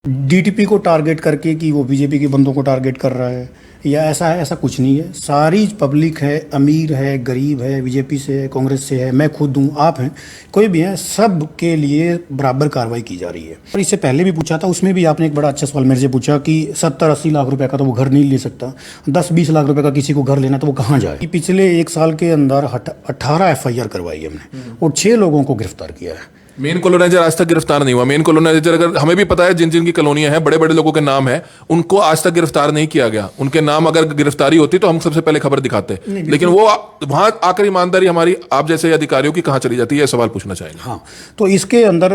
DTP को target करके कि वो बीजेपी के बंदों को टारगेट कर रहा है या ऐसा कुछ नहीं है। सारी पब्लिक है, अमीर है, गरीब है, बीजेपी से है, कांग्रेस से है, मैं खुद हूँ, आप हैं, कोई भी है, सब के लिए बराबर कार्रवाई की जा रही है। और इससे पहले भी पूछा था, उसमें भी आपने एक बड़ा अच्छा सवाल मेरे से पूछा कि 70-80 लाख रुपए का तो वो घर नहीं ले सकता, 10-20 लाख रुपए का किसी को घर लेना तो वो कहाँ जाए। पिछले 1 साल के अंदर 18 FIR करवाई हमने और 6 लोगों को गिरफ्तार किया है। मेन कॉलोनाइजर आज तक गिरफ्तार नहीं हुआ। मेन कॉलोनाइजर अगर हमें भी पता है जिन जिन की कॉलोनियां हैं, बड़े बड़े लोगों के नाम है, उनको आज तक गिरफ्तार नहीं किया गया। उनके नाम अगर गिरफ्तारी होती तो हम सबसे पहले खबर दिखाते, लेकिन वो वहां आकर ईमानदारी हमारी आप जैसे अधिकारियों की कहां चली जाती है, सवाल पूछना चाहेंगे। हाँ, तो इसके अंदर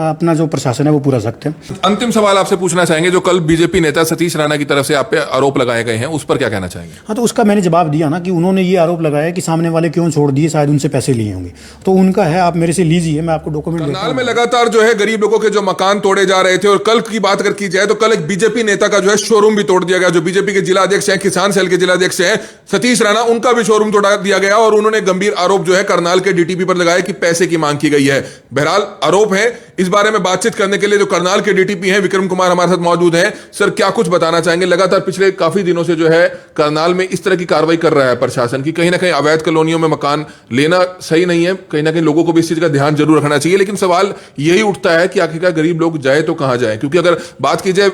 अपना जो प्रशासन है वो पूरा सख्त है। अंतिम सवाल आपसे पूछना चाहेंगे, जो कल बीजेपी नेता सतीश राणा की तरफ से आप पे आरोप लगाए गए हैं, उस पर क्या कहना चाहेंगे? हाँ, तो उसका मैंने जवाब दिया ना कि उन्होंने ये आरोप लगाया कि सामने वाले क्यों छोड़ दिए, शायद उनसे पैसे लिए होंगे, तो उनका है, आप मेरे से लीजिए, मैं आपको डॉक्यूमेंट देता हूं। करनाल में लगातार जो है गरीब लोगों के जो मकान तोड़े जा रहे थे, और कल की बात अगर की जाए तो कल एक बीजेपी नेता का जो है शोरूम भी तोड़ दिया गया। जो बीजेपी के जिला अध्यक्ष हैं, किसान सेल के जिला अध्यक्ष हैं सतीश राणा, उनका भी शोरूम तोड़ा दिया गया और उन्होंने गंभीर आरोप जो है करनाल के डीटीपी पर लगाया कि पैसे की मांग की गई है। बहरहाल आरोप है। इस बारे में बातचीत करने के लिए जो करनाल के डीटीपी हैं विक्रम कुमार हमारे साथ मौजूद हैं। सर, क्या कुछ बताना चाहेंगे? लगातार पिछले काफी दिनों से जो है करनाल में इस तरह की कार्रवाई कर रहा है प्रशासन की, कहीं ना कहीं अवैध कॉलोनियों में मकान लेना सही नहीं है, कहीं ना कहीं लोगों को भी इस चीज का ध्यान जरूर रखना चाहिए। लेकिन सवाल यही उठता है कि आखिरकार गरीब लोग जाए तो कहां जाए, क्योंकि अगर बात की जाए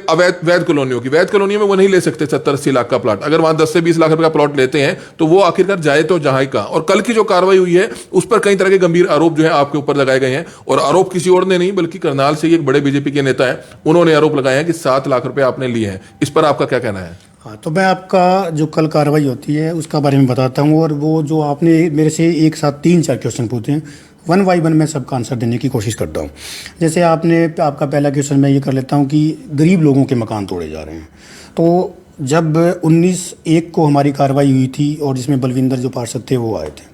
वैध कॉलोनियों की, वैध कॉलोनियों में वो नहीं ले सकते 70-80 लाख का प्लॉट। अगर वहां 10 से 20 लाख रुपए का प्लॉट लेते हैं तो वो आखिरकार जाए तो जहां का। और कल की जो कार्रवाई हुई है उस पर कई तरह के गंभीर आरोप जो है आपके ऊपर लगाए गए हैं, और आरोप किसी और ने नहीं बल्कि करनाल से एक बड़े बीजेपी के नेता है, उन्होंने आरोप लगाया है कि 7 लाख रुपए आपने लिए हैं। इस पर आपका क्या कहना है? हाँ, तो मैं आपका जो कल कार्रवाई होती है उसका बारे में बताता हूँ, और वो जो आपने मेरे से एक साथ 3-4 क्वेश्चन पूछे हैं, 1 बाय 1 मैं सबका आंसर देने की कोशिश करता हूँ। जैसे आपका पहला क्वेश्चन मैं ये कर लेता हूँ कि गरीब लोगों के मकान तोड़े जा रहे हैं। तो जब 19/1 को हमारी कार्रवाई हुई थी और जिसमें बलविंदर जो पार्षद थे वो आए थे,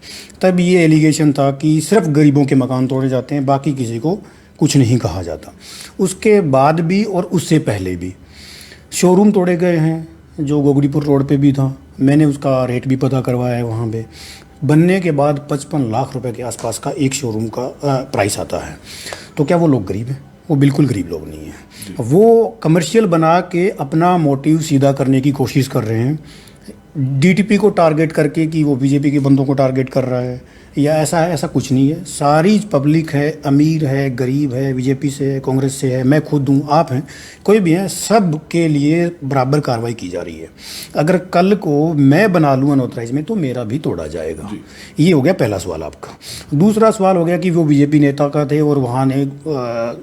तब ये एलिगेशन था कि सिर्फ गरीबों के मकान तोड़े जाते हैं, बाकी किसी को कुछ नहीं कहा जाता। उसके बाद भी और उससे पहले भी शोरूम तोड़े गए हैं, जो गोगड़ीपुर रोड पे भी था, मैंने उसका रेट भी पता करवाया है। वहाँ पे बनने के बाद 55 लाख रुपए के आसपास का एक शोरूम का प्राइस आता है। तो क्या वो लोग गरीब हैं? वो बिल्कुल गरीब लोग नहीं हैं। वो कमर्शियल बना के अपना मोटिव सीधा करने की कोशिश कर रहे हैं, डीटीपी को टारगेट करके कि वो बीजेपी के बंदों को टारगेट कर रहा है या ऐसा कुछ नहीं है। सारी पब्लिक है, अमीर है, गरीब है, बीजेपी से है, कांग्रेस से है, मैं खुद हूँ, आप हैं, कोई भी है, सब के लिए बराबर कार्रवाई की जा रही है। अगर कल को मैं बना लूँ अनऑथराइज में तो मेरा भी तोड़ा जाएगा। ये हो गया पहला सवाल आपका। दूसरा सवाल हो गया कि वो बीजेपी नेता का थे और वहाँ ने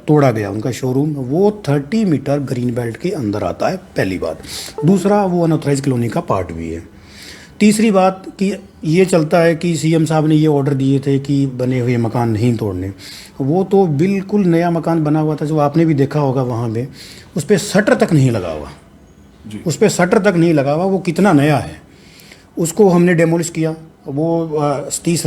तोड़ा गया उनका शोरूम। वो 30 मीटर ग्रीन बेल्ट के अंदर आता है, पहली बात। दूसरा, वो अनऑथराइज कॉलोनी का पार्ट भी है। तीसरी बात कि ये चलता है कि सीएम साहब ने ये ऑर्डर दिए थे कि बने हुए मकान नहीं तोड़ने। वो तो बिल्कुल नया मकान बना हुआ था, जो आपने भी देखा होगा वहाँ पे, उस पर शटर तक नहीं लगा हुआ, उस पर शटर तक नहीं लगा हुआ। वो कितना नया है, उसको हमने डेमोलिश किया। वो सतीश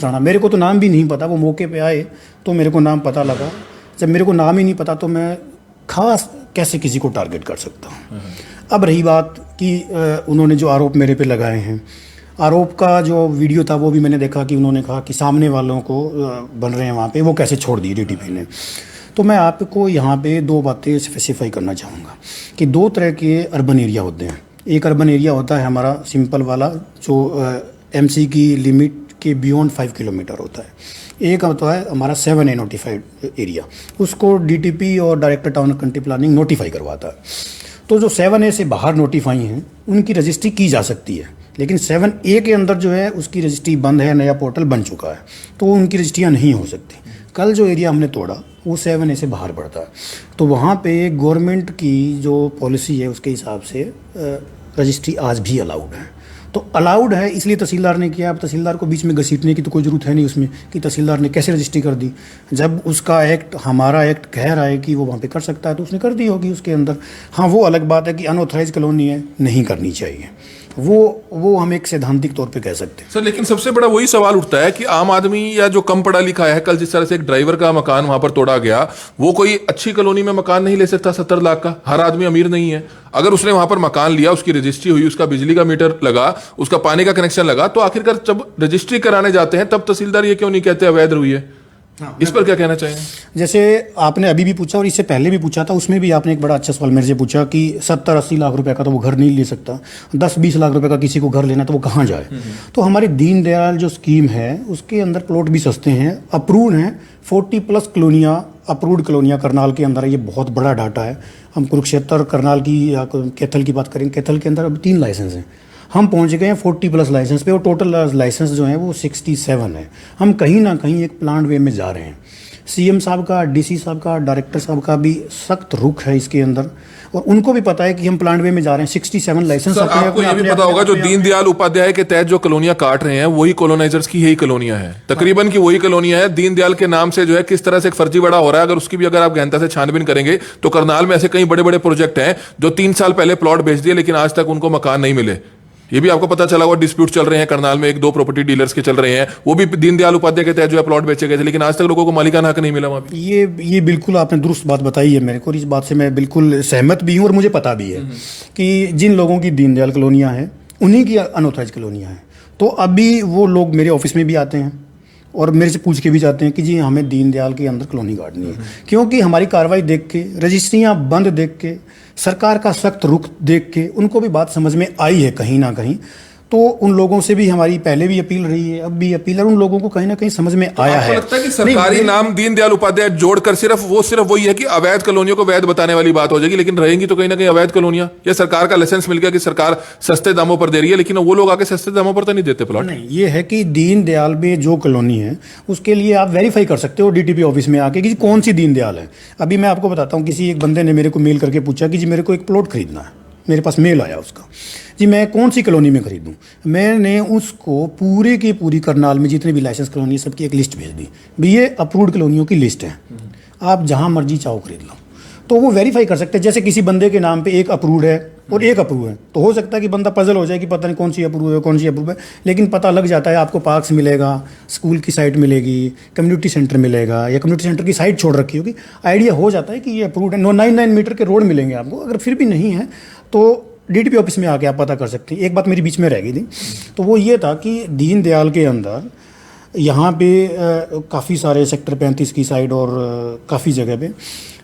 राणा, मेरे को तो नाम भी नहीं पता। वो मौके पे आए तो मेरे को नाम पता लगा। जब मेरे को नाम ही नहीं पता तो मैं खास कैसे किसी को टारगेट कर सकता हूँ। अब रही बात कि उन्होंने जो आरोप मेरे पे लगाए हैं, आरोप का जो वीडियो था वो भी मैंने देखा कि उन्होंने कहा कि सामने वालों को बन रहे हैं वहाँ पे, वो कैसे छोड़ दिए डीटीपी ने। तो मैं आपको यहाँ पे 2 बातें स्पेसिफाई करना चाहूँगा कि 2 तरह के अर्बन एरिया होते हैं। एक अर्बन एरिया होता है हमारा सिंपल वाला, जो एमसी की लिमिट के बियॉन्ड 5 किलोमीटर होता है। एक होता है हमारा 7A नोटिफाइड एरिया, उसको डीटीपी और director town country planning notify करवाता है। तो जो 7A से बाहर नोटिफाई हैं उनकी रजिस्ट्री की जा सकती है, लेकिन 7A के अंदर जो है उसकी रजिस्ट्री बंद है, नया पोर्टल बन चुका है, तो उनकी रजिस्ट्रियाँ नहीं हो सकती। कल जो एरिया हमने तोड़ा वो 7A से बाहर पड़ता है, तो वहाँ पे गवर्नमेंट की जो पॉलिसी है उसके हिसाब से रजिस्ट्री आज भी अलाउड है। तो अलाउड है इसलिए तहसीलदार ने किया। अब तहसीलदार को बीच में घसीटने की तो कोई ज़रूरत है नहीं उसमें कि तहसीलदार ने कैसे रजिस्ट्री कर दी। जब उसका एक्ट, हमारा एक्ट कह रहा है कि वो वहाँ पे कर सकता है तो उसने कर दी होगी उसके अंदर। हाँ, वो अलग बात है कि अनऑथराइज कॉलोनी है, नहीं करनी चाहिए, वो हम एक सैद्धांतिक तौर पे कह सकते हैं सर। लेकिन सबसे बड़ा वही सवाल उठता है कि आम आदमी या जो कम पढ़ा लिखा है, कल जिस तरह से एक ड्राइवर का मकान वहां पर तोड़ा गया, वो कोई अच्छी कॉलोनी में मकान नहीं ले सकता 70 लाख का। हर आदमी अमीर नहीं है। अगर उसने वहां पर मकान लिया, उसकी रजिस्ट्री हुई, उसका बिजली का मीटर लगा, उसका पानी का कनेक्शन लगा, तो आखिरकार जब रजिस्ट्री कराने जाते हैं तब तहसीलदार ये क्यों नहीं कहते अवैध हुई है? इस पर क्या कहना चाहेंगे? जैसे आपने अभी भी पूछा और इससे पहले भी पूछा था, उसमें भी आपने एक बड़ा अच्छा सवाल मेरे से पूछा कि 70-80 लाख रुपए का तो वो घर नहीं ले सकता, 10-20 लाख रुपए का किसी को घर लेना तो वो कहाँ जाए। तो हमारी दीनदयाल जो स्कीम है उसके अंदर प्लॉट भी सस्ते हैं, अप्रूव्ड हैं, 40+ कॉलोनियाँ अप्रूव्ड कॉलोनियाँ करनाल के अंदर है। ये बहुत बड़ा डाटा है। हम कुरुक्षेत्र करनाल की या कैथल की बात करें, कैथल के अंदर अब 3 लाइसेंस हैं, हम पहुंच गए हैं 40+ लाइसेंस पे और टोटल लाइसेंस जो है वो 67 है। हम कहीं ना कहीं एक प्लान वे में जा रहे हैं। सीएम साहब का, डीसी साहब का, डायरेक्टर साहब का भी सख्त रुख है इसके अंदर और उनको भी पता है कि हम प्लान वे में जा रहे हैं। 67 लाइसेंस सर, आपको ये भी पता होगा जो दीनदयाल उपाध्याय के तहत जो कॉलोनियां काट रहे हैं वही कॉलोनाइजर्स की यही कॉलोनियां हैं, तकरीबन की वही कॉलोनियां है। दीनदयाल के नाम से जो है किस तरह से एक फर्जी बड़ा हो रहा है, अगर उसकी भी अगर आप गहनता से छानबीन करेंगे तो करनाल में ऐसे कई बड़े बड़े प्रोजेक्ट हैं जो 3 साल पहले प्लॉट बेच दिए लेकिन आज तक उनको मकान नहीं मिले। ये भी आपको पता चला हुआ, डिस्प्यूट चल रहे हैं करनाल में, 1-2 प्रॉपर्टी डीलर्स के चल रहे हैं, वो भी दीनदयाल उपाध्याय के तहत जो है प्लॉट बेचे गए थे लेकिन आज तक लोगों को मालिकाना हक नहीं मिला वहां पे। ये बिल्कुल आपने दुरुस्त बात बताई है मेरे को, इस बात से मैं बिल्कुल सहमत भी हूँ और मुझे पता भी है कि जिन लोगों की दीनदयाल कॉलोनियाँ हैं उन्हीं की अनऑथराइज कॉलोनियाँ हैं। तो अभी वो लोग मेरे ऑफिस में भी आते हैं और मेरे से पूछ के भी जाते हैं कि जी हमें दीनदयाल के अंदर कॉलोनी काटनी है, क्योंकि हमारी कार्रवाई देख के, रजिस्ट्रियाँ बंद देख के, सरकार का सख्त रुख देख के उनको भी बात समझ में आई है कहीं ना कहीं। तो उन लोगों से भी हमारी पहले भी अपील रही है, अब भी अपील है, उन लोगों को कहीं ना कहीं समझ में आया है। लगता है कि सरकारी नाम दीनदयाल उपाध्याय जोड़कर सिर्फ वही है कि अवैध कॉलोनियों को वैध बताने वाली बात हो जाएगी, लेकिन रहेंगी तो कहीं ना कहीं अवैध कॉलोनियां। या सरकार का लाइसेंस मिल गया कि सरकार सस्ते दामों पर दे रही है लेकिन वो लोग आके सस्ते दामों पर तो नहीं देते प्लॉट। नहीं, ये है कि दीनदयाल में जो कॉलोनी है उसके लिए आप वेरीफाई कर सकते हो डीटीपी ऑफिस में आके कि कौन सी दीनदयाल है। अभी मैं आपको बताता हूँ, किसी एक बंदे ने मेरे को मेल करके पूछा कि जी मेरे को एक प्लॉट खरीदना है, मेरे पास मेल आया उसका, जी मैं कौन सी कॉलोनी में खरीदूं। मैंने उसको पूरे की पूरी करनाल में जितने भी लाइसेंस कॉलोनी सबकी एक लिस्ट भेज दी, भी ये अप्रूव्ड कॉलोनियों की लिस्ट है, आप जहां मर्जी चाहो खरीद लो। तो वो वेरीफाई कर सकते हैं। जैसे किसी बंदे के नाम पे एक अप्रूव्ड है और एक अप्रूव है, तो हो सकता है कि बंदा पजल हो जाए कि पता नहीं कौन सी अप्रूव है कौन सी अप्रूव है, लेकिन पता लग जाता है। आपको पार्क्स मिलेगा, स्कूल की साइट मिलेगी, कम्युनिटी सेंटर मिलेगा या कम्युनिटी सेंटर की साइट छोड़ रखी होगी, आइडिया हो जाता है कि ये अप्रूव्ड है। 99 मीटर के रोड मिलेंगे आपको। अगर फिर भी नहीं है तो डीटीपी ऑफिस में आके आप पता कर सकते हैं। एक बात मेरी बीच में रह गई थी, तो वो ये था कि दीनदयाल के अंदर यहाँ पे काफ़ी सारे सेक्टर 35 की साइड और काफ़ी जगह पे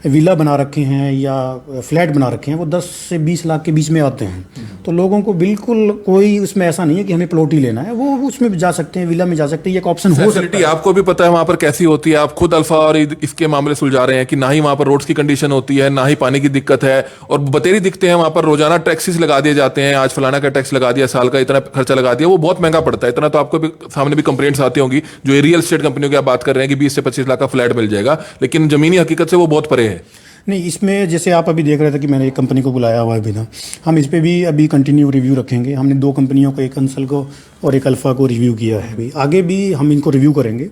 विला बना रखे हैं या फ्लैट बना रखे हैं, वो 10 से 20 लाख के बीच में आते हैं। तो लोगों को बिल्कुल कोई उसमें ऐसा नहीं है कि हमें प्लॉट ही लेना है, वो उसमें जा सकते हैं, विला में जा सकते हैं, ये एक ऑप्शन हो सकता है। आपको भी पता है वहां पर कैसी होती है, आप खुद अल्फा और इसके मामले सुलझा रहे हैं कि ना ही वहां पर रोड्स की कंडीशन होती है, ना ही पानी की दिक्कत है, और बतेरी दिखते हैं वहां पर रोजाना टैक्सेस लगा दिए जाते हैं। आज फलाना का टैक्स लगा दिया, साल का इतना खर्चा लगा दिया, वो बहुत महंगा पड़ता है। इतना तो आपको भी सामने भी कंप्लेंट्स आती होंगी जो रियल एस्टेट कंपनियों की आप बात कर रहे हैं कि 20 से 25 लाख का फ्लैट मिल जाएगा, लेकिन जमीनी हकीकत से वो बहुत परे है। नहीं, इसमें जैसे आप अभी देख रहे थे कि मैंने एक कंपनी को बुलाया हुआ है अभी ना, हम इस पे भी अभी कंटिन्यू रिव्यू रखेंगे। हमने 2 कंपनियों को, एक कंसल को और एक अल्फ़ा को रिव्यू किया है। अभी आगे भी हम इनको रिव्यू करेंगे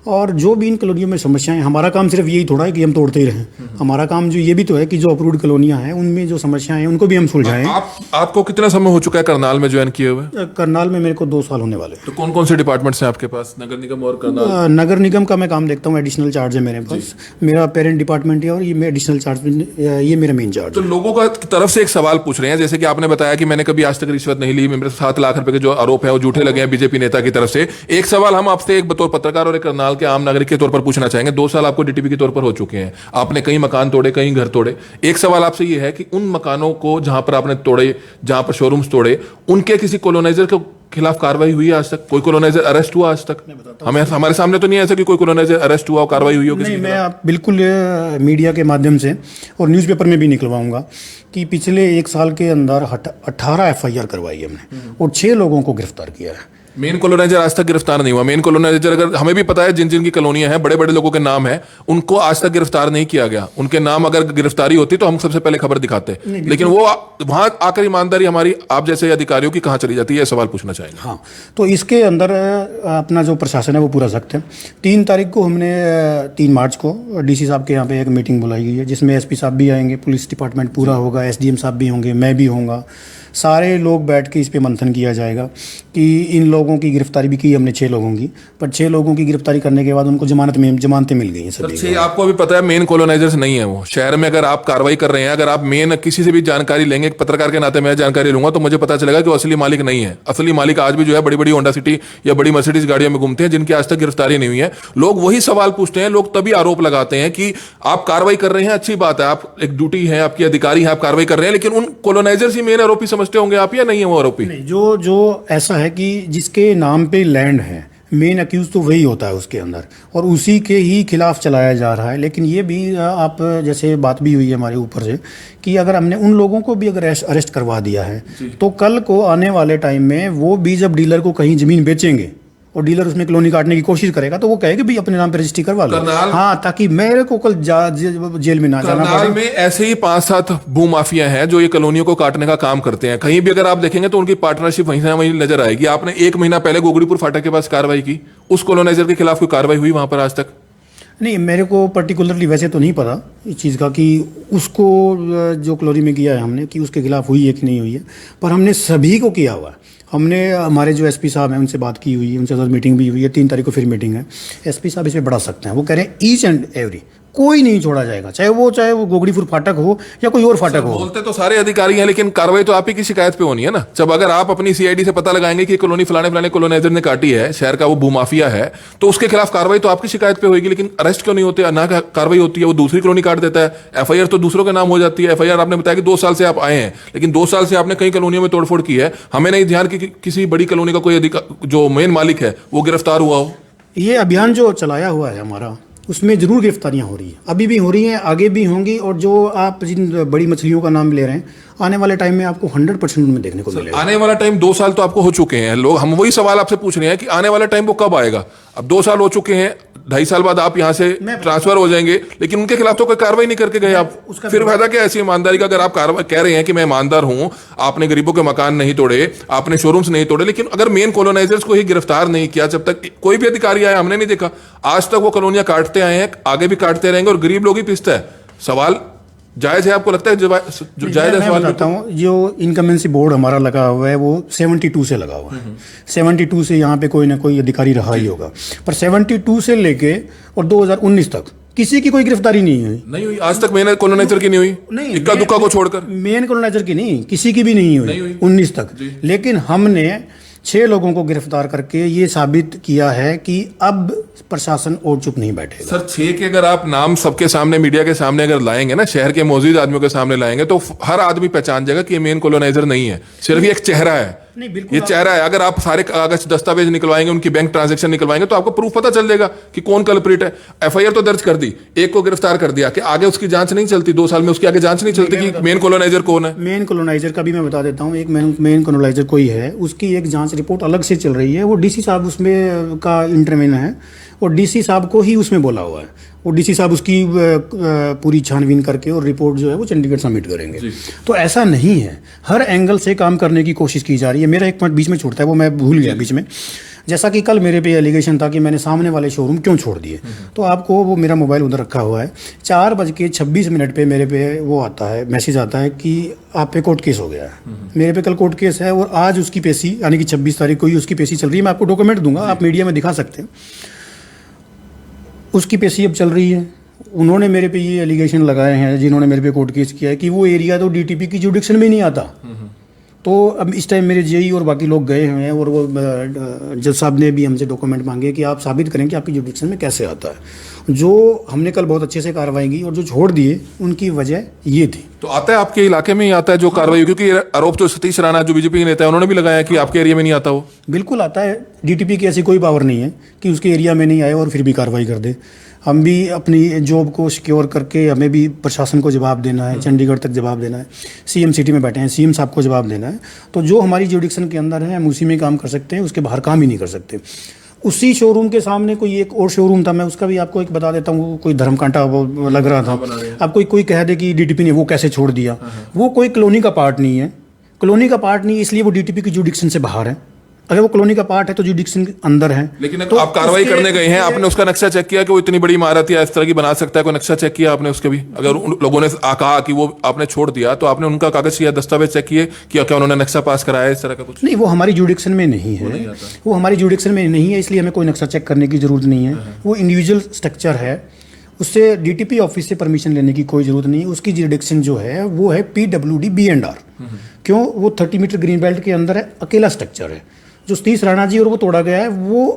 और जो भी इन कॉलोनियों में समस्याएं, हमारा काम सिर्फ यही थोड़ा है कि हम तोड़ते ही रहें। हमारा काम जो ये भी तो है कि जो अप्रूव्ड कॉलोनियाँ हैं उनमें जो समस्याएं हैं उनको भी हम सुलझाएं। आपको कितना समय हो चुका है करनाल में ज्वाइन किए हुए? करनाल में मेरे को 2 साल होने वाले। तो कौन कौन से डिपार्टमेंट्स हैं आपके पास? नगर निगम और करनाल? नगर निगम का मैं काम देखता हूँ, एडिशनल चार्ज है मेरे पास, मेरा पेरेंट डिपार्टमेंट है और ये मैं एडिशनल चार्ज, ये मेरा मेन चार्ज। तो लोगों का तरफ से एक सवाल पूछ रहे हैं, जैसे कि आपने बताया कि मैंने कभी आज तक रिश्वत नहीं ली, मेरे 7 लाख रुपए के जो आरोप है वो झूठे लगे हैं बीजेपी नेता की तरफ से। एक सवाल हम आपसे एक बतौर पत्रकार और एक करनाल के आम नागरिक के तौर पर पूछना चाहेंगे। 2 साल आपको डीटीपी के तौर पर हो चुके हैं, आपने कई मकान तोड़े, कई घर तोड़े। एक सवाल आपसे ये है कि उन मकानों को जहां पर आपने तोड़े, जहां पर शोरूम्स तोड़े, उनके किसी कॉलोनाइजर के खिलाफ कार्रवाई हुई है आज तक? कोई कॉलोनाइजर अरेस्ट हुआ आज तक? हमारे सामने तो नहीं है ऐसा कि कोई कॉलोनाइजर अरेस्ट हुआ और कार्रवाई हुई हो किसी? नहीं, मैं बिल्कुल मीडिया के माध्यम से और न्यूज़पेपर में भी निकलवाऊंगा कि पिछले 1 साल के अंदर 18 FIR करवाई हमने और 6 लोगों को गिरफ्तार किया है। मेन कॉलोनाइजर आज तक गिरफ्तार नहीं हुआ। मेन कॉलोनाइजर, अगर हमें भी पता है जिन जिन की कॉलोनियां हैं, बड़े बड़े लोगों के नाम हैं, उनको आज तक गिरफ्तार नहीं किया गया। उनके नाम अगर गिरफ्तारी होती तो हम सबसे पहले खबर दिखाते, लेकिन वो वहां आकर ईमानदारी हमारी आप जैसे अधिकारियों की कहां चली जाती है, सवाल पूछना चाहेंगे। हाँ, तो इसके अंदर अपना जो प्रशासन है वो पूरा सख्त है। 3 तारीख को हमने 3 मार्च को DC साहब के यहाँ पे एक मीटिंग बुलाई गई है, जिसमें SP साहब भी आएंगे, पुलिस डिपार्टमेंट पूरा होगा, SDM साहब भी होंगे, मैं भी होऊंगा, सारे लोग बैठ के इस पे मंथन किया जाएगा कि इन लोगों की गिरफ्तारी भी की हमने 6 लोगों की, पर 6 लोगों की गिरफ्तारी करने के बाद उनको जमानतें मिल गई हैं सभी को। आपको अभी पता है मेन कॉलोनाइजर्स नहीं है वो शहर में। अगर आप कार्रवाई कर रहे हैं, अगर आप मेन किसी से भी जानकारी लेंगे, एक पत्रकार के नाते मैं जानकारी लूंगा, तो मुझे पता चलेगा कि वो असली मालिक नहीं है। असली मालिक आज भी जो है बड़ी बड़ी होंडा सिटी या बड़ी मर्सिडीज गाड़ियों में घूमते हैं, जिनकी आज तक गिरफ्तारी नहीं हुई है। लोग वही सवाल पूछते हैं, लोग तभी आरोप लगाते हैं कि आप कार्रवाई कर रहे हैं, अच्छी बात है, आप एक ड्यूटी है, आपकी अधिकारी है, आप कार्रवाई कर रहे हैं, लेकिन उन कॉलोनाइजर्स ही मेन आरोपी समझते होंगे आप, या नहीं है वो आरोपी? नहीं, जो ऐसा है कि जिसके नाम पे लैंड है, मेन अक्यूज तो वही होता है उसके अंदर, और उसी के ही खिलाफ चलाया जा रहा है। लेकिन ये भी आप जैसे बात भी हुई है हमारे ऊपर से कि अगर हमने उन लोगों को भी अगर अरेस्ट करवा दिया है, तो कल को आने वाले टाइम में वो भी जब डीलर को कहीं ज़मीन बेचेंगे और डीलर उसमें कॉलोनी काटने की कोशिश करेगा, तो वो कहेगा भी अपने नाम पे रजिस्ट्री करवा लो, हाँ, ताकि मेरे को कल जेल में ना जाना पड़े। में ऐसे ही 5-7 भूमाफिया हैं जो ये कॉलोनियों को काटने का काम करते हैं। कहीं भी अगर आप देखेंगे तो उनकी पार्टनरशिप वहीं से वहीं नजर आएगी। आपने 1 महीना पहले गोगड़ीपुर फाटक के पास कार्रवाई की, उस कॉलोनाइजर के खिलाफ कोई कार्रवाई हुई वहां पर आज तक? नहीं, मेरे को पर्टिकुलरली वैसे तो नहीं पता इस चीज़ का कि उसको जो कॉलोनी में किया है हमने, कि उसके खिलाफ हुई है कि नहीं हुई है, पर हमने सभी को किया हुआ है। हमने हमारे जो एसपी साहब हैं उनसे बात की हुई है, उनसे साथ मीटिंग भी हुई है, 3 तारीख को फिर मीटिंग है। एसपी साहब इसमें बढ़ा सकते हैं, वो कह रहे हैं ईच एंड एवरी कोई नहीं छोड़ा जाएगा, चाहे वो गोगड़ीपुर फाटक हो या कोई और फाटक हो। बोलते तो सारे अधिकारी हैं, लेकिन कार्रवाई तो आप ही की शिकायत पे होनी है ना। जब अगर आप अपनी सीआईडी से पता लगाएंगे कि कॉलोनी फलाने कॉलोनाइजर ने काटी है, शहर का वो भूमाफिया है, तो उसके खिलाफ कार्रवाई तो आपकी शिकायत पे होगी। लेकिन अरेस्ट क्यों नहीं होते, ना कार्रवाई होती है, वो दूसरी कॉलोनी काट देता है, एफआईआर तो दूसरों के नाम हो जाती है। एफआईआर आपने बताया कि 2 साल से आप आए हैं, लेकिन 2 साल से आपने कई कॉलोनियों में तोड़फोड़ की है। हमें नहीं ध्यान कि किसी बड़ी कॉलोनी का कोई जो मेन मालिक है वो गिरफ्तार हुआ हो। ये अभियान जो चलाया हुआ है हमारा, उसमें ज़रूर गिरफ्तारियां हो रही हैं, अभी भी हो रही हैं, आगे भी होंगी। और जो आप जिन बड़ी मछलियों का नाम ले रहे हैं, आने वाले टाइम में आपको 100% उनमें देखने को मिलेगा। आने वाला टाइम 2 साल तो आपको हो चुके हैं लोग, हम वही सवाल आपसे पूछ रहे हैं कि आने वाला टाइम वो कब आएगा? अब 2 साल हो चुके हैं, 2.5 साल बाद आप यहाँ से ट्रांसफर हो जाएंगे, लेकिन उनके खिलाफ तो कोई कार्रवाई नहीं करके गए आप। फिर फायदा क्या ऐसी ईमानदारी का? अगर आप कार्रवाई कह रहे हैं कि मैं ईमानदार हूं, आपने गरीबों के मकान नहीं तोड़े, आपने शोरूम्स नहीं तोड़े, लेकिन अगर मेन कॉलोनाइजर्स को ही गिरफ्तार नहीं किया, जब तक कोई भी अधिकारी आया हमने नहीं देखा, आज तक वो कॉलोनियां काटते आए हैं, आगे भी काटते रहेंगे और गरीब लोग ही पिसता है। सवाल जायज है, आपको लगता है जो जायज है सवाल? बताता हूँ, जो इनकमेंसी बोर्ड हमारा लगा हुआ है वो 72 से लगा हुआ है। 72 से यहाँ पे कोई ना कोई अधिकारी रहा ही होगा, पर 72 से लेके और 2019 तक किसी की कोई गिरफ्तारी नहीं हुई आज तक मेन कॉलोनाइजर की नहीं हुई, इक्का दुक्का को छोड़कर। मेन कॉलोनाइजर की नहीं, किसी की भी नहीं हुई 19 तक। लेकिन हमने 6 लोगों को गिरफ्तार करके ये साबित किया है कि अब प्रशासन और चुप नहीं बैठेगा। सर 6 के अगर आप नाम सबके सामने, मीडिया के सामने अगर लाएंगे ना, शहर के मौजूद आदमियों के सामने लाएंगे, तो हर आदमी पहचान जाएगा कि ये मेन कॉलोनाइजर नहीं है, सिर्फ ये एक चेहरा है। नहीं, बिल्कुल ये चेहरा है। अगर आप सारे कागज दस्तावेज निकलवाएंगे, उनकी बैंक ट्रांजैक्शन निकलवाएंगे, तो आपको प्रूफ पता चल जाएगा कि कौन कल्प्रिट है। एफआईआर तो दर्ज कर दी, एक को गिरफ्तार कर दिया, कि आगे उसकी जांच नहीं चलती? 2 साल में उसकी आगे जांच नहीं चलती कि मेन कॉलोनाइजर कौन है? मेन कॉलोनाइजर का भी मैं बता देता हूँ। एक मेन कॉलोनाइजर कोई है, उसकी एक जांच रिपोर्ट अलग से चल रही है। वो डीसी साहब उसमें का इंटरवेन है और डीसी साहब को ही उसमें बोला हुआ है। वो डीसी साहब उसकी पूरी छानबीन करके और रिपोर्ट जो है वो चंडीगढ़ सबमिट करेंगे। तो ऐसा नहीं है, हर एंगल से काम करने की कोशिश की जा रही है। मेरा एक पॉइंट बीच में छूटता है, वो मैं भूल गया बीच में। जैसा कि कल मेरे पे एलिगेशन था कि मैंने सामने वाले शोरूम क्यों छोड़ दिए, तो आपको वो मेरा मोबाइल उधर रखा हुआ है, 4:26 पे मेरे पे वो आता है, मैसेज आता है कि आप पे कोर्ट केस हो गया है। मेरे पे कल कोर्ट केस है और आज उसकी पेशी, यानी कि 26 तारीख को ही उसकी पेशी चल रही है। मैं आपको डॉक्यूमेंट दूंगा, आप मीडिया में दिखा सकते हैं। उसकी पेशी अब चल रही है। उन्होंने मेरे पे ये एलिगेशन लगाए हैं, जिन्होंने मेरे पे कोर्ट केस किया है, कि वो एरिया तो डीटीपी की जुडिक्शन में नहीं आता। तो अब इस टाइम मेरे जेई और बाकी लोग गए हुए हैं और वो जज साहब ने भी हमसे डॉक्यूमेंट मांगे कि आप साबित करें कि आपकी जुडिक्शन में कैसे आता है। जो हमने कल बहुत अच्छे से कार्रवाई की और जो छोड़ दिए उनकी वजह ये थी। तो आता है आपके इलाके में ही आता है जो कार्रवाई, क्योंकि आरोप तो सतीश राणा जो बीजेपी के नेता है उन्होंने भी लगाया कि आपके एरिया में नहीं आता। वो बिल्कुल आता है। डीटीपी की ऐसी कोई पावर नहीं है कि उसके एरिया में नहीं आए और फिर भी कार्रवाई कर दे। हम भी अपनी जॉब को सिक्योर करके, हमें भी प्रशासन को जवाब देना है, चंडीगढ़ तक जवाब देना है, सीएम सिटी में बैठे हैं, सीएम साहब को जवाब देना है। तो जो हमारी जुडिक्शन के अंदर है हम उसी में काम कर सकते हैं, उसके बाहर काम ही नहीं कर सकते। उसी शोरूम के सामने कोई एक और शोरूम था, मैं उसका भी आपको एक बता देता हूँ। कोई धर्मकांटा वो लग रहा था। अब कोई कह दे कि डीटीपी ने वो कैसे छोड़ दिया, वो कोई कॉलोनी का पार्ट नहीं है। कॉलोनी का पार्ट नहीं, इसलिए वो डीटीपी की जुडिक्शन से बाहर है। अगर वो कॉलोनी का पार्ट है तो जुडिक्शन के अंदर है। लेकिन तो आप कार्रवाई उसके- करने गए हैं, आपने उसका नक्शा चेक किया कि वो इतनी बड़ी इमारत या इस तरह की बना सकता है, कोई नक्शा चेक किया आपने उसके भी? अगर उन लोगों ने कहा कि वो आपने छोड़ दिया तो आपने उनका कागज या दस्तावेज चेक किए कि क्या उन्होंने नक्शा पास कराया, इस तरह का कुछ? नहीं, वो हमारी जुडिक्शन में नहीं है, वो हमारी जुडिक्शन में नहीं है, इसलिए हमें कोई नक्शा चेक करने की जरूरत नहीं है। वो इंडिविजुअल स्ट्रक्चर है, उससे डीटीपी ऑफिस से परमिशन लेने की कोई ज़रूरत नहीं है। उसकी जुडिक्शन जो है वो है PWD B&R। क्यों? वो 30 मीटर ग्रीन बेल्ट के अंदर है, अकेला स्ट्रक्चर है। जो सतीश राणा जी और वो तोड़ा गया है वो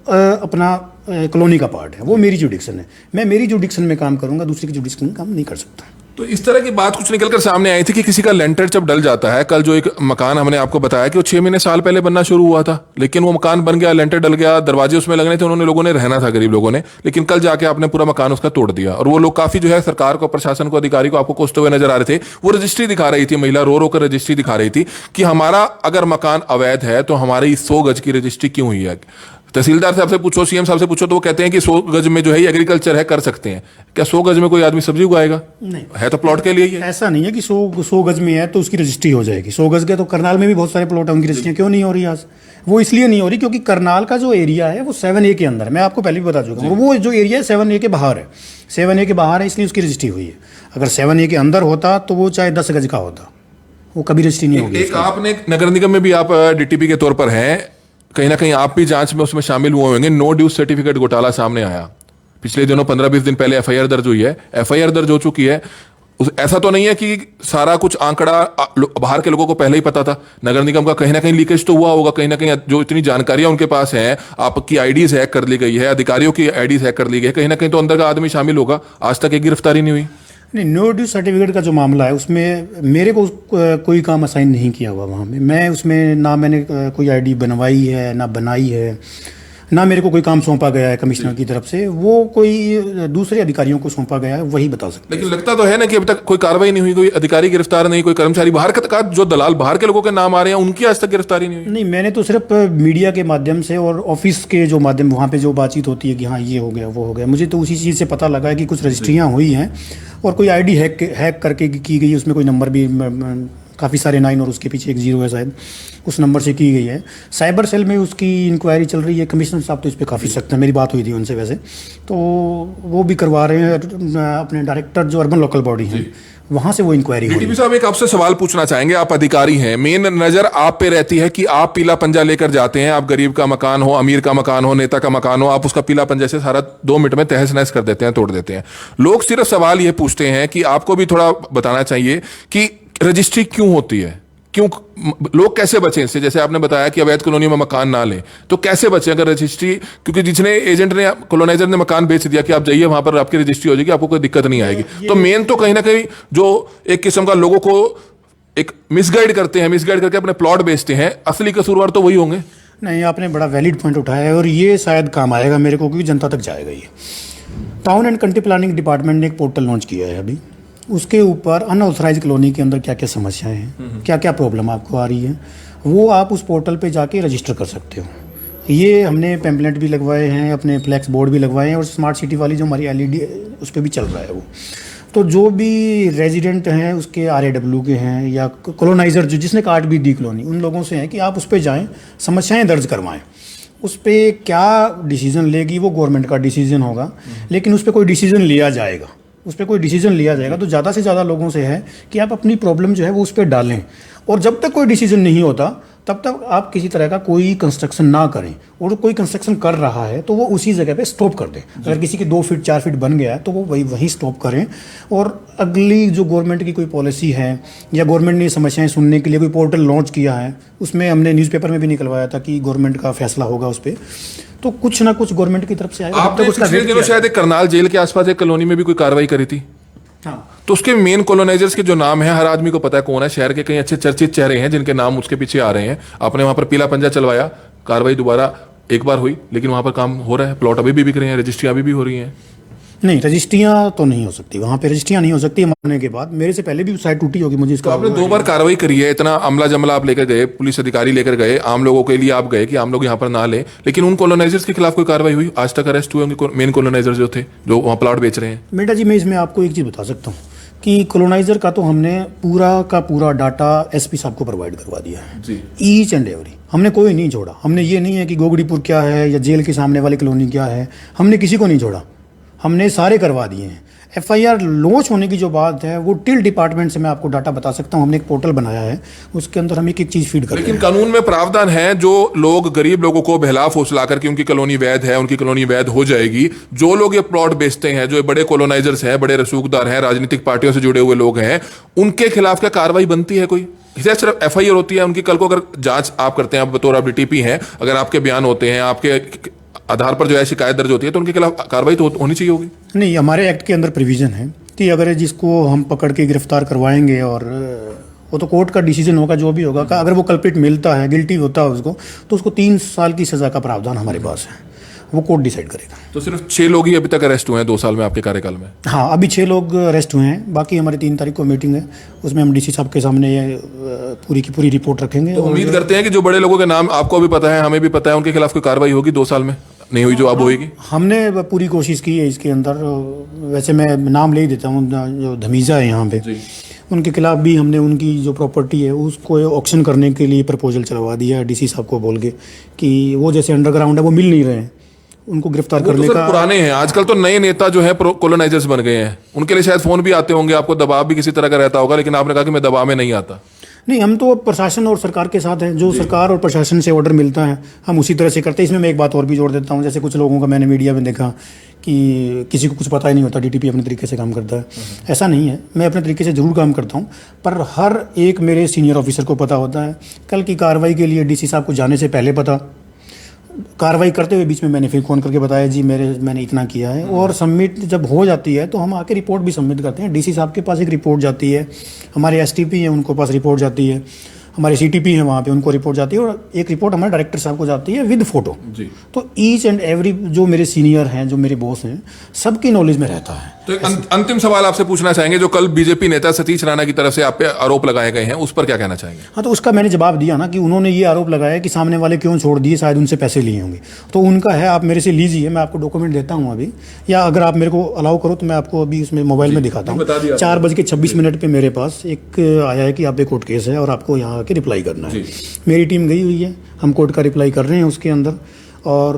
अपना कॉलोनी का पार्ट है, वो मेरी जुडिक्शन है। मैं मेरी जुडिक्शन में काम करूंगा, दूसरी की जुडिक्शन में काम नहीं कर सकता। तो इस तरह की बात कुछ निकलकर सामने आई थी कि किसी का लेंटर जब डल जाता है, कल जो एक मकान हमने आपको बताया कि वो 6 महीने साल पहले बनना शुरू हुआ था, लेकिन वो मकान बन गया, लेंटर डल गया, दरवाजे उसमें लगने थे, उन्होंने लोगों ने रहना था, गरीब लोगों ने, लेकिन कल जाके आपने पूरा मकान उसका तोड़ दिया। और वो लोग काफी जो है सरकार को, प्रशासन को, अधिकारी को आपको कोसते हुए नजर आ रहे थे। वो रजिस्ट्री दिखा रही थी, महिला रो रो कर रजिस्ट्री दिखा रही थी कि हमारा अगर मकान अवैध है तो हमारी 100 गज की रजिस्ट्री क्यों हुई है। तहसीलदार साहब से पूछो, सीएम साहब से पूछो तो वो कहते हैं कि 100 गज में जो है एग्रीकल्चर है, कर सकते हैं। क्या 100 गज में कोई आदमी सब्जी उगाएगा? नहीं, है तो प्लॉट के लिए ही है। ऐसा नहीं है कि 100 गज में है तो उसकी रजिस्ट्री हो जाएगी। 100 गज के तो करनाल में भी बहुत सारे प्लॉट हैं, उनकी रजिस्ट्री क्यों नहीं हो रही आज? वो इसलिए नहीं हो रही क्योंकि करनाल का जो एरिया है वो 7A के अंदर है। मैं आपको पहले भी बता चुका हूँ, वो जो एरिया है 7A के बाहर है, 7A के बाहर है, इसलिए उसकी रजिस्ट्री हुई है। अगर 7A के अंदर होता तो वो चाहे 10 गज का होता, वो कभी रजिस्ट्री नहीं होगी। एक आपने नगर निगम में भी आप डीटीपी के तौर पर हैं, कहीं ना कहीं आप भी जांच में उसमें शामिल हुए होंगे। नो ड्यूज सर्टिफिकेट घोटाला सामने आया पिछले दिनों, 15-20 दिन पहले एफआईआर दर्ज हुई है, एफआईआर दर्ज हो चुकी है। ऐसा तो नहीं है कि सारा कुछ आंकड़ा बाहर के लोगों को पहले ही पता था। नगर निगम का कहीं ना कहीं लीकेज तो हुआ होगा, कहीं ना कहीं जो इतनी जानकारियां उनके पास है, आपकी आईडीज हैक कर ली गई है, अधिकारियों की आईडीज हैक कर ली गई है, कहीं ना कहीं तो अंदर का आदमी शामिल होगा। आज तक एक गिरफ्तारी नहीं हुई। नहीं, नो ड्यू सर्टिफिकेट का जो मामला है उसमें मेरे को कोई काम असाइन नहीं किया हुआ वहाँ में। मैं उसमें ना मैंने कोई आईडी बनवाई है, ना बनाई है, ना मेरे को कोई काम सौंपा गया है कमिश्नर की तरफ से। वो कोई दूसरे अधिकारियों को सौंपा गया है, वही बता सकते हैं। लेकिन लगता तो है ना कि अभी तक कोई कार्रवाई नहीं हुई, कोई अधिकारी गिरफ्तार नहीं, कोई कर्मचारी बाहर का जो दलाल बाहर के लोगों के नाम आ रहे हैं उनकी आज तक गिरफ्तारी नहीं हुई। नहीं, मैंने तो सिर्फ मीडिया के माध्यम से और ऑफिस के जो माध्यम, वहाँ पे जो बातचीत होती है कि हाँ ये हो गया वो हो गया, मुझे तो उसी चीज़ से पता लगा है कि कुछ रजिस्ट्रियाँ हुई हैं और कोई आईडी हैक करके की गई, उसमें कोई नंबर भी काफ़ी सारे 9 और उसके पीछे एक 0 है शायद, उस नंबर से की गई है। साइबर सेल में उसकी इंक्वायरी चल रही है। कमिश्नर साहब तो इस पर काफ़ी सख्त है, मेरी बात हुई थी उनसे वैसे, तो वो भी करवा रहे हैं। अपने डायरेक्टर जो अर्बन लोकल बॉडी हैं वहाँ से वो इंक्वायरी हो रही है। डीटीपी साहब, एक आपसे सवाल पूछना चाहेंगे, आप अधिकारी हैं, मेन नजर आप पे रहती है कि आप पीला पंजा लेकर जाते हैं, आप गरीब का मकान हो, अमीर का मकान हो, नेता का मकान हो, आप उसका पीला पंजा से सारा 2 मिनट में तहस नहस कर देते हैं, तोड़ देते हैं। लोग सिर्फ सवाल ये पूछते हैं कि आपको भी थोड़ा बताना चाहिए कि रजिस्ट्री क्यों होती है, क्यों, लोग कैसे बचें इससे? जैसे आपने बताया कि अवैध कॉलोनी में मकान ना लें, तो कैसे बचें अगर रजिस्ट्री, क्योंकि जिसने एजेंट ने, कॉलोनाइजर ने मकान बेच दिया कि आप जाइए वहां पर आपकी रजिस्ट्री हो जाएगी, आपको कोई दिक्कत नहीं आएगी। तो मेन तो कहीं ना कहीं जो एक किस्म का लोगों को एक मिसगाइड करते हैं, मिसगाइड करके अपने प्लॉट बेचते हैं, असली कसूरवार तो वही होंगे। नहीं, आपने बड़ा वैलिड पॉइंट उठाया है और ये शायद काम आएगा मेरे को, क्योंकि जनता तक जाएगा ये। Town and country planning department ने एक पोर्टल लॉन्च किया है अभी, उसके ऊपर अनऑथराइज कॉलोनी के अंदर क्या क्या समस्याएं हैं, क्या क्या प्रॉब्लम आपको आ रही है, वो आप उस पोर्टल पे जाके रजिस्टर कर सकते हो। ये हमने पैम्पलेट भी लगवाए हैं, अपने फ्लैक्स बोर्ड भी लगवाए हैं, और स्मार्ट सिटी वाली जो हमारी LED उस पर भी चल रहा है वो। तो जो भी रेजिडेंट हैं उसके RAW के हैं या कॉलोनाइजर जो जिसने काट भी दी कॉलोनी, उन लोगों से है कि आप उस पर जाएँ, समस्याएँ दर्ज करवाएँ। उस पर क्या डिसीजन लेगी वो गवर्नमेंट का डिसीजन होगा, लेकिन उस पर कोई डिसीजन लिया जाएगा, उस पर कोई डिसीजन लिया जाएगा। तो ज़्यादा से ज़्यादा लोगों से है कि आप अपनी प्रॉब्लम जो है वो उस पर डालें, और जब तक कोई डिसीजन नहीं होता तब तक आप किसी तरह का कोई कंस्ट्रक्शन ना करें, और कोई कंस्ट्रक्शन कर रहा है तो वो उसी जगह पे स्टॉप कर दें। अगर किसी के 2 फीट 4 फीट बन गया है तो वो वहीं स्टॉप करें, और अगली जो गवर्नमेंट की कोई पॉलिसी है या गवर्नमेंट ने समस्याएं सुनने के लिए कोई पोर्टल लॉन्च किया है, उसमें हमने न्यूज़पेपर में भी निकलवाया था कि गवर्नमेंट का फैसला होगा उस पर, तो कुछ ना कुछ गवर्नमेंट की तरफ से आएगा। आपने पिछले दिनों शायद एक करनाल जेल के आसपास एक कॉलोनी में भी कोई कार्रवाई करी थी। हाँ, तो उसके मेन कॉलोनाइजर्स के जो नाम है हर आदमी को पता है कौन है, शहर के कई अच्छे चर्चित चेहरे हैं जिनके नाम उसके पीछे आ रहे हैं। आपने वहां पर पीला पंजा चलवाया, कार्रवाई दोबारा एक बार हुई, लेकिन वहां पर काम हो रहा है, प्लॉट अभी भी बिक रहे हैं, रजिस्ट्री अभी भी हो रही हैं। नहीं, रजिस्ट्रियाँ तो नहीं हो सकती वहाँ पे, रजिस्ट्रियाँ नहीं हो सकती मरने के बाद। मेरे से पहले भी साइट टूटी होगी, मुझे इसका। तो आपने 2 बार कार्रवाई करी है, इतना अमला जमला आप लेकर गए, पुलिस अधिकारी लेकर गए, आम लोगों के लिए आप गए कि आम लोग यहाँ पर ना लें, लेकिन उन कॉलोनाइजर्स के खिलाफ कोई कार्रवाई हुई? आज तक अरेस्ट हुए होंगे मेन कॉलोनाइजर्स जो थे, जो वहाँ प्लॉट बेच रहे हैं? बेटा जी, मैं इसमें आपको एक चीज़ बता सकता हूँ कि कॉलोनाइजर का तो हमने पूरा का पूरा डाटा एसपी साहब को प्रोवाइड करवा दिया है जी। Each and every. हमने कोई नहीं छोड़ा। हमने ये नहीं है कि गोगड़ीपुर क्या है या जेल के सामने वाली कॉलोनी क्या है, हमने किसी को नहीं छोड़ा। हमने सारे करवा दिए हैं। एफआईआर लॉन्च होने की जो बात है वो टिल डिपार्टमेंट से मैं आपको डाटा बता सकता हूँ। हमने एक पोर्टल बनाया है, उसके अंदर हम एक एक चीज़ फीड कर रहे लेकिन हैं। कानून में प्रावधान है जो लोग गरीब लोगों को बहला फुसला करके उनकी कॉलोनी वैध है, उनकी कॉलोनी वैध हो जाएगी। जो लोग ये प्लॉट बेचते हैं, जो बड़े कॉलोनाइजर्स हैं, बड़े रसूखदार हैं, राजनीतिक पार्टियों से जुड़े हुए लोग हैं, उनके खिलाफ क्या कार्रवाई बनती है कोई? इसे सिर्फ एफआईआर होती है उनकी? कल को अगर जांच आप करते हैं, आप बतौर आप डीटीपी हैं, अगर आपके बयान होते हैं, आपके आधार पर जो है शिकायत दर्ज होती है, तो उनके खिलाफ कार्रवाई तो होनी चाहिए होगी। नहीं, हमारे एक्ट के अंदर प्रोविज़न है कि अगर जिसको हम पकड़ के गिरफ्तार करवाएंगे और वो तो कोर्ट का डिसीजन होगा जो भी होगा, अगर वो कल्प्रिट मिलता है, गिल्टी होता है उसको, तो उसको 3 साल की सज़ा का प्रावधान हमारे पास है, वो कोर्ट डिसाइड करेगा। तो सिर्फ 6 लोग ही अभी तक अरेस्ट हुए हैं 2 साल में आपके कार्यकाल में? हाँ, अभी 6 लोग अरेस्ट हुए हैं। बाकी हमारी 3 तारीख को मीटिंग है, उसमें हम डीसी साहब के सामने ये पूरी की पूरी रिपोर्ट रखेंगे। तो उम्मीद करते हैं कि जो बड़े लोगों के नाम आपको भी पता है, हमें भी पता है, उनके खिलाफ कोई कार्रवाई होगी 2 साल में? नहीं हुई जो अब होगी? हमने पूरी कोशिश की है इसके अंदर। वैसे मैं नाम ले ही देता हूँ, जो धमीजा है यहाँ पे, उनके खिलाफ भी हमने उनकी जो प्रॉपर्टी है उसको ऑक्शन करने के लिए प्रपोजल चलवा दिया है डीसी साहब को बोल के कि वो जैसे अंडरग्राउंड है वो मिल नहीं रहे हैं, उनको गिरफ्तार करने तो का। पुराने हैं, आजकल तो नए नेता जो है कॉलोनाइजर्स बन गए हैं, उनके लिए शायद फोन भी आते होंगे, आपको दबाव भी किसी तरह का रहता होगा, लेकिन आपने कहा कि मैं दबाव में नहीं आता। नहीं, हम तो प्रशासन और सरकार के साथ हैं। जो सरकार और प्रशासन से ऑर्डर मिलता है हम उसी तरह से करते हैं। इसमें मैं एक बात और भी जोड़ देता हूँ, जैसे कुछ लोगों का मैंने मीडिया में देखा कि किसी को कुछ पता ही नहीं होता, डीटीपी अपने तरीके से काम करता है। ऐसा नहीं है, मैं अपने तरीके से ज़रूर काम करता हूँ, पर हर एक मेरे सीनियर ऑफिसर को पता होता है। कल की कार्रवाई के लिए डीसी साहब को जाने से पहले पता, कार्रवाई करते हुए बीच में मैंने फिर फ़ोन करके बताया जी मैंने इतना किया है। और सबमिट जब हो जाती है तो हम आके रिपोर्ट भी सबमिट करते हैं। डीसी साहब के पास एक रिपोर्ट जाती है, हमारे एसटीपी हैं उनको पास रिपोर्ट जाती है, हमारे सीटीपी हैं वहाँ पे उनको रिपोर्ट जाती है, और एक रिपोर्ट हमारे डायरेक्टर साहब को जाती है विद फोटो जी। तो ईच एंड एवरी जो मेरे सीनियर हैं, जो मेरे बॉस हैं, सबकी नॉलेज में रहता है। तो एक अंतिम सवाल आपसे पूछना चाहेंगे, जो कल बीजेपी नेता सतीश राणा की तरफ से आप पे आरोप लगाए गए हैं, उस पर क्या कहना चाहेंगे? हाँ, तो उसका मैंने जवाब दिया ना कि उन्होंने ये आरोप लगाया कि सामने वाले क्यों छोड़ दिए, शायद उनसे पैसे लिए होंगे। तो उनका है, आप मेरे से लीजिए, मैं आपको डॉक्यूमेंट देता हूँ अभी, या अगर आप मेरे को अलाउ करो तो मैं आपको अभी उसमें मोबाइल में दिखाता हूँ। 4:26 पे मेरे पास एक आया है कि आप पे कोर्ट केस है और आपको यहाँ आके रिप्लाई करना है। मेरी टीम गई हुई है, हम कोर्ट का रिप्लाई कर रहे हैं उसके अंदर, और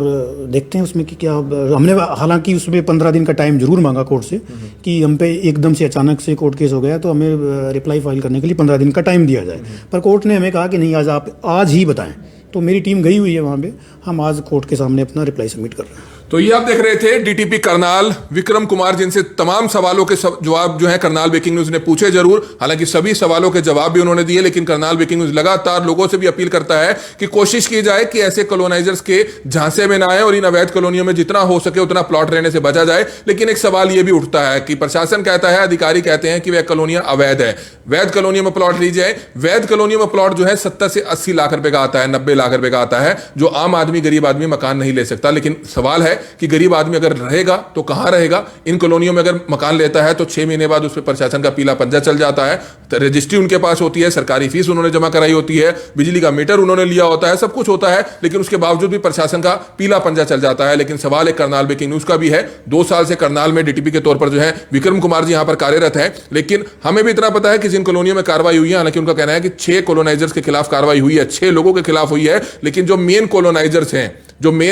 देखते हैं उसमें कि क्या। हमने हालांकि उसमें 15 दिन का टाइम जरूर मांगा कोर्ट से कि हम पे एकदम से अचानक से कोर्ट केस हो गया, तो हमें रिप्लाई फाइल करने के लिए 15 दिन का टाइम दिया जाए। पर कोर्ट ने हमें कहा कि नहीं, आप आज ही बताएं। तो मेरी टीम गई हुई है वहाँ पे, हम आज कोर्ट के सामने अपना रिप्लाई सबमिट कर रहे हैं। तो ये आप देख रहे थे डीटीपी करनाल विक्रम कुमार, जिनसे तमाम सवालों के जवाब जो है करनाल ब्रेकिंग न्यूज ने पूछे जरूर, हालांकि सभी सवालों के जवाब भी उन्होंने दिए, लेकिन करनाल ब्रेकिंग न्यूज लगातार लोगों से भी अपील करता है कि कोशिश की जाए कि ऐसे कॉलोनाइजर्स के झांसे में ना आए और इन अवैध कॉलोनियों में जितना हो सके उतना प्लॉट रहने से बचा जाए। लेकिन एक सवाल यह भी उठता है कि प्रशासन कहता है, अधिकारी कहते हैं कि वह कॉलोनियां अवैध है, वैध कॉलोनियों में प्लॉट लीजिए। वैध कॉलोनियों में प्लॉट जो है 70 से 80 लाख रुपए का आता है, 90 लाख रुपए का आता है, जो आम आदमी, गरीब आदमी मकान नहीं ले सकता। लेकिन सवाल है कि गरीब आदमी अगर रहेगा तो कहां रहेगा? इन कॉलोनियों में अगर मकान लेता है तो 6 महीने बाद उस पर प्रशासन का पीला पंजा चल जाता है। तो रजिस्ट्री उनके पास होती है, सरकारी फीस उन्होंने जमा कराई होती है, बिजली का मीटर उन्होंने लिया होता है, सब कुछ होता है, लेकिन उसके बावजूद भी प्रशासन का पीला पंजा चल जाता है। लेकिन सवाल एक करनाल ब्रेकिंग न्यूज का भी है। 2 साल से करनाल में डीटीपी के तौर पर जो है विक्रम कुमार जी यहां पर कार्यरत है, लेकिन हमें भी इतना पता है कि जिन कॉलोनियों में कार्रवाई हुई है, हालांकि उनका कहना है कि 6 कॉलोनाइजर्स के खिलाफ कार्रवाई हुई है, 6 लोगों के खिलाफ हुई है, लेकिन जो मेन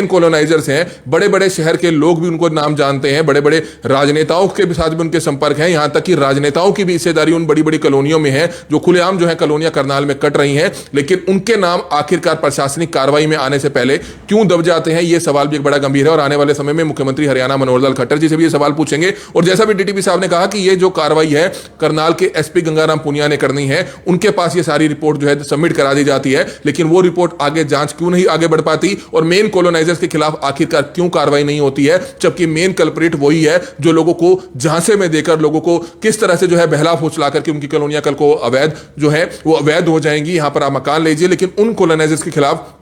कॉलोनाइजर्स हैं, बड़े बड़े शहर के लोग भी उनको नाम जानते हैं, बड़े बड़े राजनेताओं के भी साथ भी उनके संपर्क हैं, यहां तक कि राजनेताओं की भी हिस्सेदारी उन बड़ी बड़ी कॉलोनियों में है, जो खुलेआम जो है कॉलोनियां करनाल में कट रही हैं। लेकिन उनके नाम आखिरकार प्रशासनिक कार्रवाई में आने से पहले क्यों दब जाते हैं, यह सवाल भी एक बड़ा गंभीर है। और आने वाले समय में मुख्यमंत्री हरियाणा मनोहर लाल खट्टर जी से भी ये सवाल पूछेंगे। और जैसा भी डीटीपी साहब ने कहा कि ये जो कार्रवाई है करनाल के एसपी गंगाराम पुनिया ने करनी है, उनके पास ये सारी रिपोर्ट जो है सबमिट करा दी जाती है, लेकिन वो रिपोर्ट आगे जांच क्यों नहीं आगे बढ़ पाती, और मेन कॉलोनाइजर्स के खिलाफ आखिरकार क्यों कार्रवाई नहीं होती है, जबकि मेन कल्प्रिट वही है जो लोगों को झांसे में देकर लोगों को किस तरह से जो है बहला फुसला करके उनकी कॉलोनियां कल को अवैध जो है वो अवैध हो जाएंगी। यहां पर आप मकान लीजिए, लेकिन उन कॉलोनाइजर्स के खिलाफ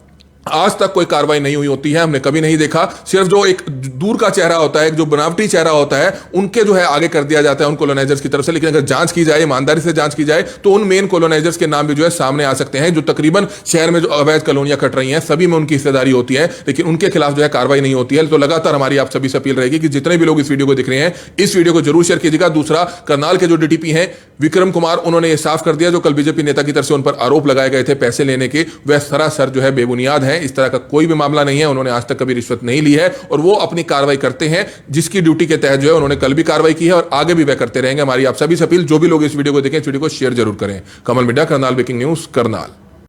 आज तक कोई कार्रवाई नहीं हुई होती है, हमने कभी नहीं देखा। सिर्फ जो एक दूर का चेहरा होता है, जो बनावटी चेहरा होता है, उनके जो है आगे कर दिया जाता है उन कॉलोनाइजर्स की तरफ से। लेकिन अगर जांच की जाए, ईमानदारी से जांच की जाए, तो उन मेन कॉलोनाइजर्स के नाम भी जो है सामने आ सकते हैं, जो तकरीबन शहर में जो अवैध कॉलोनियां कट रही हैं, सभी में उनकी हिस्सेदारी होती है, लेकिन उनके खिलाफ जो है कार्रवाई नहीं होती है। तो लगातार हमारी आप सभी से अपील रहेगी कि जितने भी लोग इस वीडियो को देख रहे हैं, इस वीडियो को जरूर शेयर कीजिएगा। दूसरा, करनाल के जो डीटीपी हैं विक्रम कुमार, उन्होंने ये साफ कर दिया जो कल बीजेपी नेता की तरफ से उन पर आरोप लगाए गए थे पैसे लेने के, वह सरासर जो है बेबुनियाद है। इस तरह का कोई भी मामला नहीं है, उन्होंने आज तक कभी रिश्वत नहीं ली है और वो अपनी कार्रवाई करते हैं जिसकी ड्यूटी के तहत जो है उन्होंने कल भी कार्रवाई की है और आगे भी वह करते रहेंगे। हमारी आप सभी से अपील, जो भी लोग इस वीडियो को देखें, इस वीडियो को शेयर जरूर करें। कमल मिड्डा, करनाल ब्रेकिंग न्यूज, करनाल।